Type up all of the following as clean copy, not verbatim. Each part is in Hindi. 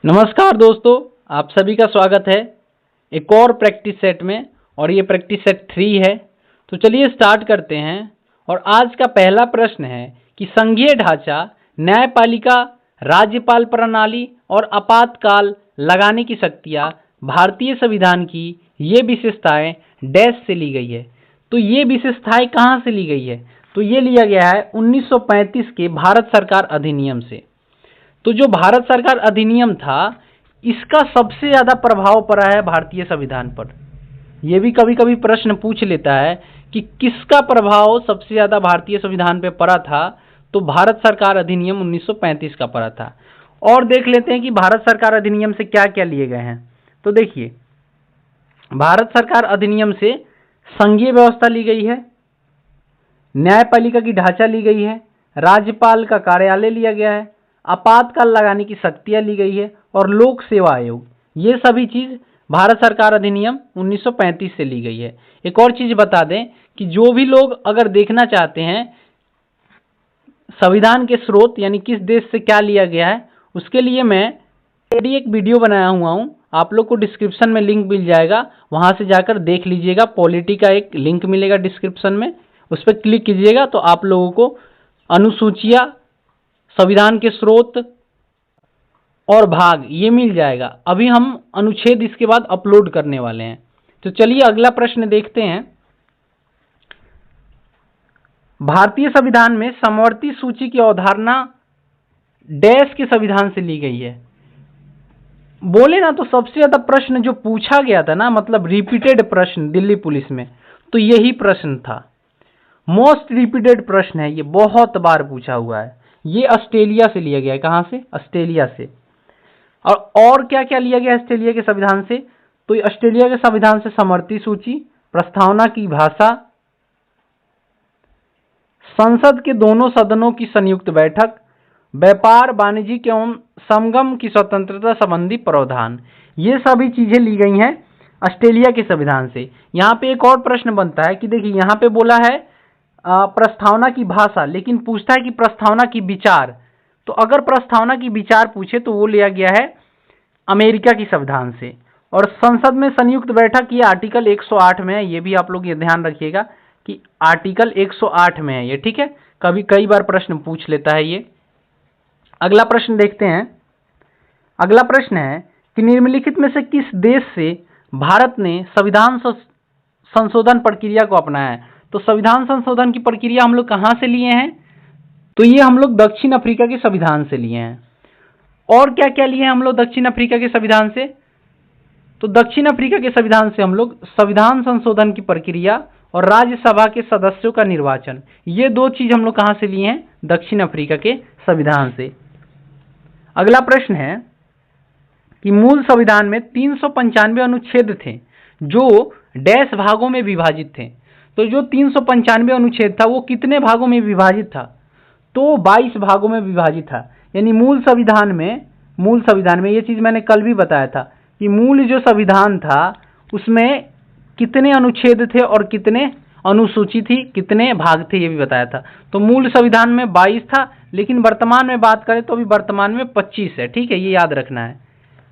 नमस्कार दोस्तों, आप सभी का स्वागत है एक और प्रैक्टिस सेट में। और ये प्रैक्टिस सेट 3 है। तो चलिए स्टार्ट करते हैं। और आज का पहला प्रश्न है कि संघीय ढांचा, न्यायपालिका, राज्यपाल प्रणाली और आपातकाल लगाने की शक्तियाँ भारतीय संविधान की ये विशेषताएं डैश से ली गई है। तो ये विशेषताएं कहाँ से ली गई है? तो ये लिया गया है 1935 के भारत सरकार अधिनियम से। तो जो भारत सरकार अधिनियम था, इसका सबसे ज्यादा प्रभाव पड़ा है भारतीय संविधान पर। यह भी कभी कभी प्रश्न पूछ लेता है कि किसका प्रभाव सबसे ज्यादा भारतीय संविधान पे पड़ा था। तो भारत सरकार अधिनियम 1935 का पड़ा था। और देख लेते हैं कि भारत सरकार अधिनियम से क्या क्या लिए गए हैं। तो देखिए, भारत सरकार अधिनियम से संघीय व्यवस्था ली गई है, न्यायपालिका की ढांचा ली गई है, राज्यपाल का कार्यालय लिया गया है, आपातकाल लगाने की शक्तियां ली गई है और लोक सेवा आयोग, ये सभी चीज भारत सरकार अधिनियम 1935 से ली गई है। एक और चीज बता दें कि जो भी लोग अगर देखना चाहते हैं संविधान के स्रोत यानी किस देश से क्या लिया गया है, उसके लिए मैं ऑलरेडी एक वीडियो बनाया हुआ हूं। आप लोग को डिस्क्रिप्शन में लिंक मिल जाएगा, वहां से जाकर देख लीजिएगा। पॉलिटी का एक लिंक मिलेगा डिस्क्रिप्शन में, उस पर क्लिक कीजिएगा तो आप लोगों को अनुसूचियां, संविधान के स्रोत और भाग ये मिल जाएगा। अभी हम अनुच्छेद इसके बाद अपलोड करने वाले हैं। तो चलिए अगला प्रश्न देखते हैं। भारतीय संविधान में समवर्ती सूची की अवधारणा डैश के संविधान से ली गई है। बोले ना तो सबसे ज्यादा प्रश्न जो पूछा गया था ना, मतलब रिपीटेड प्रश्न दिल्ली पुलिस में, तो यही प्रश्न था। मोस्ट रिपीटेड प्रश्न है, ये बहुत बार पूछा हुआ है। ये ऑस्ट्रेलिया से लिया गया है। कहां से? ऑस्ट्रेलिया से। और क्या क्या लिया गया ऑस्ट्रेलिया के संविधान से? तो ऑस्ट्रेलिया के संविधान से समवर्ती सूची, प्रस्तावना की भाषा, संसद के दोनों सदनों की संयुक्त बैठक, व्यापार, वाणिज्य एवं संगम की स्वतंत्रता संबंधी प्रावधान, ये सभी चीजें ली गई हैं ऑस्ट्रेलिया के संविधान से। यहाँ पे एक और प्रश्न बनता है कि देखिए, यहाँ पे बोला है प्रस्तावना की भाषा, लेकिन पूछता है कि प्रस्तावना की विचार। तो अगर प्रस्तावना की विचार पूछे तो वो लिया गया है अमेरिका की संविधान से। और संसद में संयुक्त बैठक, ये आर्टिकल 108 में है। ये भी आप लोग ये ध्यान रखिएगा कि आर्टिकल 108 में है ये, ठीक है। कई बार प्रश्न पूछ लेता है ये। अगला प्रश्न देखते हैं। अगला प्रश्न है कि निम्नलिखित में से किस देश से भारत ने संविधान संशोधन प्रक्रिया को अपनाया है? तो संविधान संशोधन की प्रक्रिया हम लोग कहां से लिए हैं? तो ये हम लोग दक्षिण अफ्रीका के संविधान से लिए हैं। और क्या क्या लिए हैं हम लोग दक्षिण अफ्रीका के संविधान से? तो दक्षिण अफ्रीका के संविधान से हम लोग संविधान संशोधन की प्रक्रिया और राज्यसभा के सदस्यों का निर्वाचन, ये दो चीज हम लोग कहां से लिए हैं? दक्षिण अफ्रीका के संविधान से। अगला प्रश्न है कि मूल संविधान में 395 अनुच्छेद थे जो डैश भागों में विभाजित थे। तो जो 395 अनुच्छेद था वो कितने भागों में विभाजित था? तो 22 भागों में विभाजित था। यानी मूल संविधान में ये चीज मैंने कल भी बताया था कि मूल जो संविधान था उसमें कितने अनुच्छेद थे और कितने अनुसूची थी, कितने भाग थे, ये भी बताया था। तो मूल संविधान में 22 था, लेकिन वर्तमान में बात करें तो अभी वर्तमान में 25 है, ठीक है। ये याद रखना है।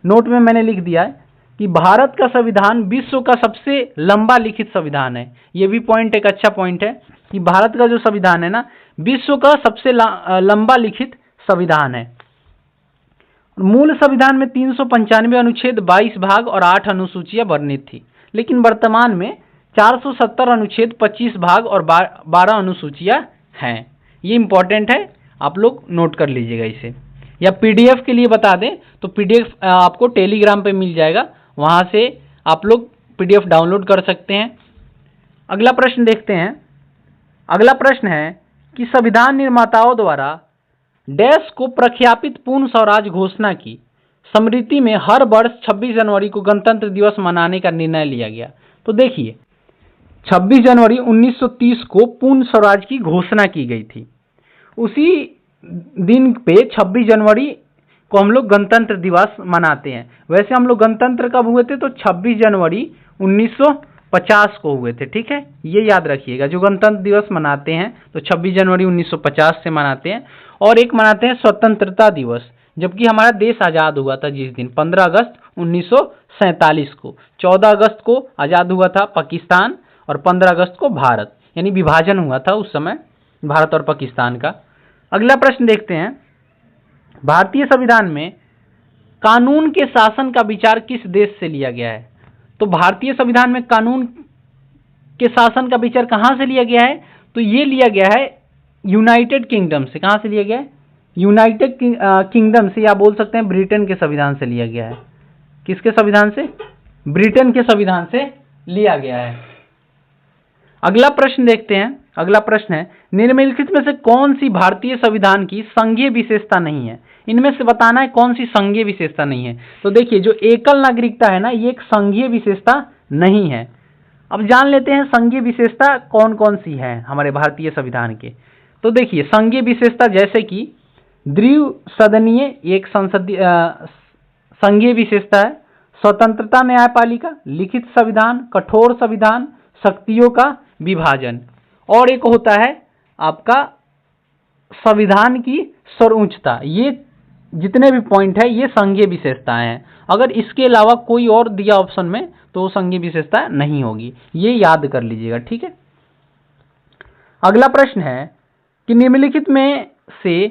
नोट में मैंने लिख दिया है कि भारत का संविधान विश्व का सबसे लंबा लिखित संविधान है। ये भी पॉइंट एक अच्छा पॉइंट है कि भारत का जो संविधान है ना, विश्व का सबसे लंबा लिखित संविधान है। मूल संविधान में 395 अनुच्छेद, 22 भाग और 8 अनुसूचियां वर्णित थी, लेकिन वर्तमान में 470 अनुच्छेद, 25 भाग और 12 अनुसूचियां हैं। ये इंपॉर्टेंट है, आप लोग नोट कर लीजिएगा इसे। या पीडीएफ के लिए बता दें तो पीडीएफ आपको टेलीग्राम पे मिल जाएगा, वहां से आप लोग पीडीएफ डाउनलोड कर सकते हैं। अगला प्रश्न देखते हैं। अगला प्रश्न है कि संविधान निर्माताओं द्वारा डैश को प्रख्यापित पूर्ण स्वराज घोषणा की स्मृति में हर वर्ष 26 जनवरी को गणतंत्र दिवस मनाने का निर्णय लिया गया। तो देखिए, 26 जनवरी 1930 को पूर्ण स्वराज की घोषणा की गई थी। उसी दिन पे 26 जनवरी को हम लोग गणतंत्र दिवस मनाते हैं। वैसे हम लोग गणतंत्र कब हुए थे? तो 26 जनवरी 1950 को हुए थे, ठीक है। ये याद रखिएगा, जो गणतंत्र दिवस मनाते हैं तो 26 जनवरी 1950 से मनाते हैं। और एक मनाते हैं स्वतंत्रता दिवस, जबकि हमारा देश आज़ाद हुआ था जिस दिन 15 अगस्त 1947 को। 14 अगस्त को आज़ाद हुआ था पाकिस्तान और 15 अगस्त को भारत, यानी विभाजन हुआ था उस समय भारत और पाकिस्तान का। अगला प्रश्न देखते हैं, भारतीय संविधान में कानून के शासन का विचार किस देश से लिया गया है? तो भारतीय संविधान में कानून के शासन का विचार कहाँ से लिया गया है? तो ये लिया गया है यूनाइटेड किंगडम से। कहाँ से लिया गया है? यूनाइटेड किंगडम से, या बोल सकते हैं ब्रिटेन के संविधान से लिया गया है। किसके संविधान से? ब्रिटेन के संविधान से लिया गया है। अगला प्रश्न देखते हैं। अगला प्रश्न है, निम्नलिखित में से कौन सी भारतीय संविधान की संघीय विशेषता नहीं है? इनमें से बताना है कौन सी संघीय विशेषता नहीं है। तो देखिए, जो एकल नागरिकता है ना, ये एक संघीय विशेषता नहीं है। अब जान लेते हैं संघीय विशेषता कौन कौन सी है हमारे भारतीय संविधान के। तो देखिए, संघीय विशेषता जैसे कि द्विसदनीय, एक संसदीय संघीय विशेषता है। स्वतंत्रता न्यायपालिका, लिखित संविधान, कठोर संविधान, शक्तियों का विभाजन, और एक होता है आपका संविधान की सर्वोच्चता। ये जितने भी पॉइंट है ये संघीय विशेषताएं हैं। अगर इसके अलावा कोई और दिया ऑप्शन में तो संघीय विशेषता नहीं होगी, ये याद कर लीजिएगा, ठीक है। अगला प्रश्न है कि निम्नलिखित में से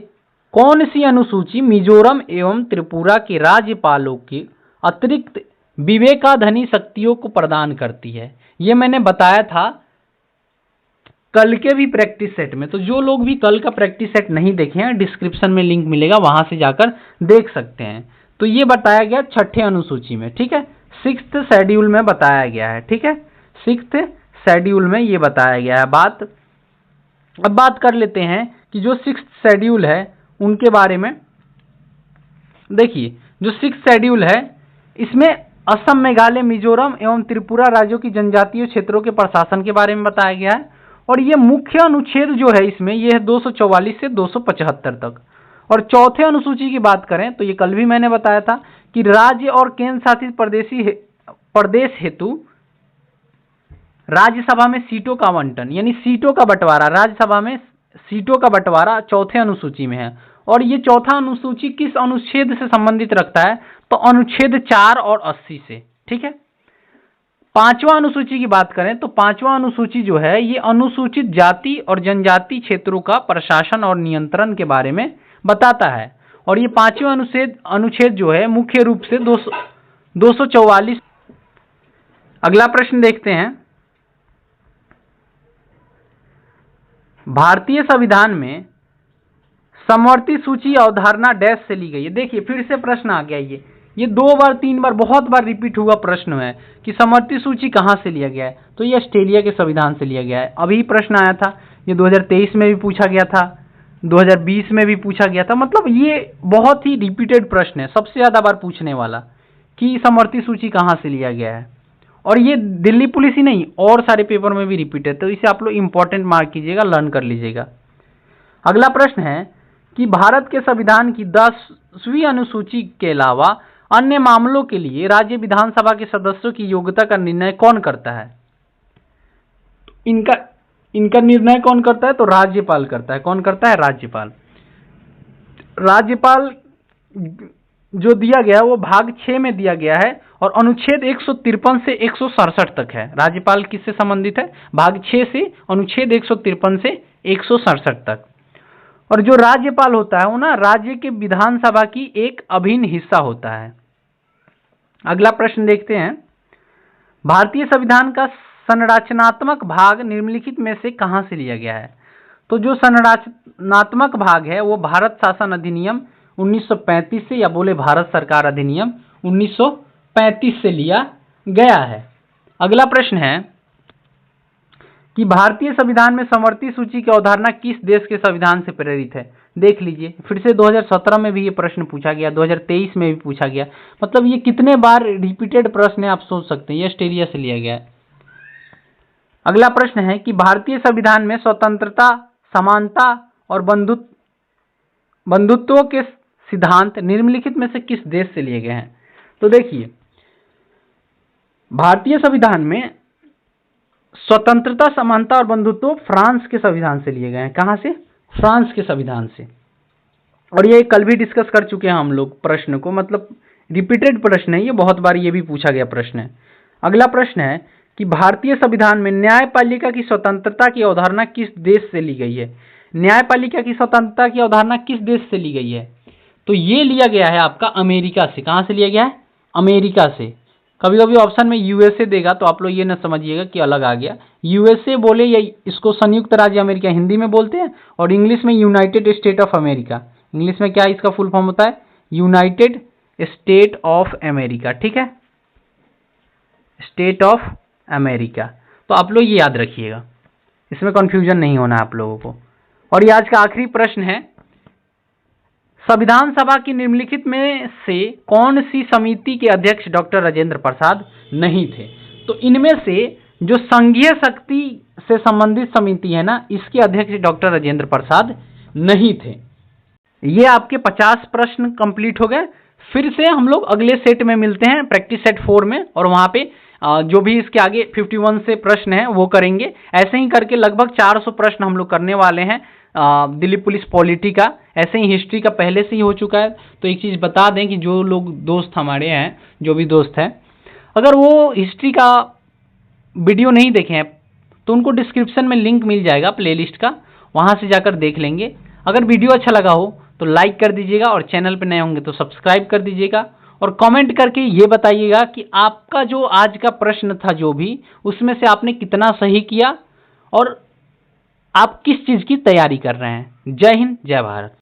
कौन सी अनुसूची मिजोरम एवं त्रिपुरा के राज्यपालों के अतिरिक्त विवेकाधीन शक्तियों को प्रदान करती है? ये मैंने बताया था कल के भी प्रैक्टिस सेट में, तो जो लोग भी कल का प्रैक्टिस सेट नहीं देखे हैं, डिस्क्रिप्शन में लिंक मिलेगा, वहां से जाकर देख सकते हैं। तो ये बताया गया 6ठे अनुसूची में, ठीक है, 6th शेड्यूल में बताया गया है, ठीक है, 6th शेड्यूल में ये बताया गया है बात। अब बात कर लेते हैं कि जो 6th शेड्यूल है उनके बारे में। देखिए, जो 6th शेड्यूल है इसमें असम, मेघालय, मिजोरम एवं त्रिपुरा राज्यों की जनजातीय क्षेत्रों के प्रशासन के बारे में बताया गया है। और ये मुख्य अनुच्छेद जो है इसमें ये है 244 से 275 तक। और चौथे अनुसूची की बात करें तो ये कल भी मैंने बताया था कि राज्य और केंद्र शासित प्रदेश हेतु राज्यसभा में सीटों का आवंटन, यानी सीटों का बंटवारा, राज्यसभा में सीटों का बंटवारा चौथे अनुसूची में है। और ये चौथा अनुसूची किस अनुच्छेद से संबंधित रखता है? तो अनुच्छेद 4 और 80 से, ठीक है। पांचवा अनुसूची की बात करें तो पांचवा अनुसूची जो है ये अनुसूचित जाति और जनजाति क्षेत्रों का प्रशासन और नियंत्रण के बारे में बताता है। और ये पांचवा अनुच्छेद जो है मुख्य रूप से 244। अगला प्रश्न देखते हैं, भारतीय संविधान में समवर्ती सूची अवधारणा डैश से ली गई है। देखिए, फिर से प्रश्न आ गया, ये 2 बार 3 बार बहुत बार रिपीट हुआ प्रश्न है कि समवर्ती सूची कहां से लिया गया है। तो ये ऑस्ट्रेलिया के संविधान से लिया गया है। अभी प्रश्न आया था, ये 2023 में भी पूछा गया था, 2020 में भी पूछा गया था। मतलब ये बहुत ही रिपीटेड प्रश्न है, सबसे ज्यादा बार पूछने वाला कि समवर्ती सूची कहां से लिया गया है। और ये दिल्ली पुलिस ही नहीं, और सारे पेपर में भी रिपीट है, तो इसे आप लोग इंपॉर्टेंट मार्क कीजिएगा, लर्न कर लीजिएगा। अगला प्रश्न है कि भारत के संविधान की 10वीं अनुसूची के अलावा अन्य मामलों के लिए राज्य विधानसभा के सदस्यों की योग्यता का निर्णय कौन करता है? इनका निर्णय कौन करता है? तो राज्यपाल करता है। कौन करता है? राज्यपाल। राज्यपाल जो दिया गया है वो भाग 6 में दिया गया है और अनुच्छेद 153 से 167 तक है। राज्यपाल किससे संबंधित है? भाग 6 से अनुच्छेद 153 से 167 तक। और जो राज्यपाल होता है वो ना राज्य के विधानसभा की एक अभिन्न हिस्सा होता है। अगला प्रश्न देखते हैं, भारतीय संविधान का संरचनात्मक भाग निम्नलिखित में से कहां से लिया गया है? तो जो संरचनात्मक भाग है वो भारत शासन अधिनियम 1935 से, या बोले भारत सरकार अधिनियम 1935 से लिया गया है। अगला प्रश्न है कि भारतीय संविधान में समवर्ती सूची की अवधारणा किस देश के संविधान से प्रेरित है? देख लीजिए, फिर से 2017 में भी ये प्रश्न पूछा गया, 2023 में भी पूछा गया। मतलब ये कितने बार रिपीटेड प्रश्न है आप सोच सकते हैं, ये ऑस्ट्रेलिया से लिया गया है। अगला प्रश्न है कि भारतीय संविधान में स्वतंत्रता, समानता और बंधुत्व के सिद्धांत निम्नलिखित में से किस देश से लिए गए हैं? तो देखिए, भारतीय संविधान में स्वतंत्रता, समानता और बंधुत्व फ्रांस के संविधान से लिए गए हैं। कहां से? फ्रांस के संविधान से। और ये कल भी डिस्कस कर चुके हैं हम लोग प्रश्न को, मतलब रिपीटेड प्रश्न है ये, बहुत बार ये भी पूछा गया प्रश्न है। अगला प्रश्न है कि भारतीय संविधान में न्यायपालिका की स्वतंत्रता की अवधारणा किस देश से ली गई है? न्यायपालिका की स्वतंत्रता की अवधारणा किस देश से ली गई है? तो ये लिया गया है आपका अमेरिका से। कहां से लिया गया है? अमेरिका से। कभी कभी ऑप्शन में यूएसए देगा तो आप लोग ये ना समझिएगा कि अलग आ गया। यूएसए बोले या इसको संयुक्त राज्य अमेरिका हिंदी में बोलते हैं, और इंग्लिश में United state of America. English में क्या इसका फुल फॉर्म होता है? United state of America. ठीक है, स्टेट ऑफ अमेरिका। तो आप लोग ये याद रखिएगा, इसमें कंफ्यूजन नहीं होना आप लोगों को। और ये आज का आखिरी प्रश्न है, संविधान सभा की निम्नलिखित में से कौन सी समिति के अध्यक्ष डॉक्टर राजेंद्र प्रसाद नहीं थे? तो इनमें से जो संघीय शक्ति से संबंधित समिति है ना, इसके अध्यक्ष डॉक्टर राजेंद्र प्रसाद नहीं थे। ये आपके 50 प्रश्न कंप्लीट हो गए। फिर से हम लोग अगले सेट में मिलते हैं, प्रैक्टिस सेट 4 में, और वहां पे जो भी इसके आगे 51 से प्रश्न हैं वो करेंगे। ऐसे ही करके लगभग 400 प्रश्न हम लोग करने वाले हैं दिल्ली पुलिस पॉलिटी का। ऐसे ही हिस्ट्री का पहले से ही हो चुका है। तो एक चीज़ बता दें कि जो लोग दोस्त हमारे हैं, जो भी दोस्त हैं, अगर वो हिस्ट्री का वीडियो नहीं देखे हैं तो उनको डिस्क्रिप्शन में लिंक मिल जाएगा प्लेलिस्ट का, वहाँ से जाकर देख लेंगे। अगर वीडियो अच्छा लगा हो तो लाइक कर दीजिएगा, और चैनल पर नए होंगे तो सब्सक्राइब कर दीजिएगा, और कमेंट करके ये बताइएगा कि आपका जो आज का प्रश्न था जो भी, उसमें से आपने कितना सही किया और आप किस चीज़ की तैयारी कर रहे हैं। जय हिंद, जय भारत।